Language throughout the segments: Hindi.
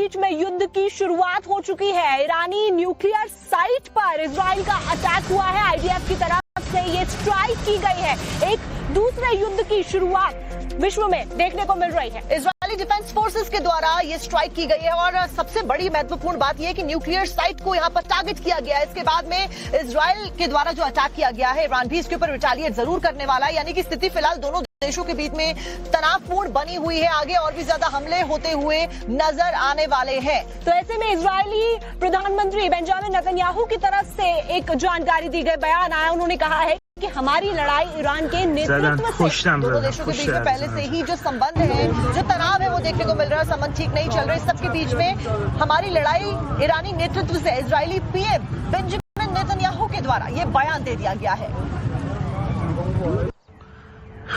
बीच में युद्ध की शुरुआत हो चुकी है। ईरानी न्यूक्लियर साइट पर इजराइल का अटैक हुआ है। आईडीएफ की तरफ से ये स्ट्राइक की गई है। एक दूसरे युद्ध की शुरुआत विश्व में देखने को मिल रही है। इजरायली डिफेंस फोर्सेस के द्वारा ये स्ट्राइक की गई है और सबसे बड़ी महत्वपूर्ण बात यह है कि न्यूक्लियर साइट को यहाँ पर टारगेट किया गया है। इसके बाद में इजराइल के द्वारा जो अटैक किया गया है, ईरान भी इसके ऊपर रिटेलिएट जरूर करने वाला है। यानी कि स्थिति फिलहाल दोनों देशों के बीच में तनावपूर्ण बनी हुई है। आगे और भी ज्यादा हमले होते हुए नजर आने वाले हैं। तो ऐसे में इजरायली प्रधानमंत्री बेंजामिन नेतन्याहू की तरफ से एक जानकारी दी गई, बयान आया। उन्होंने कहा है कि हमारी लड़ाई ईरान के नेतृत्व से, दोनों देशों के बीच में पहले से ही जो संबंध है, जो तनाव है, वो देखने को मिल रहा है। संबंध ठीक नहीं चल रहे। सबके बीच में हमारी लड़ाई ईरानी नेतृत्व से, इजरायली पीएम बेंजामिन नेतन्याहू के द्वारा ये बयान दे दिया गया है।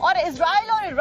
और इजराइल और ईरान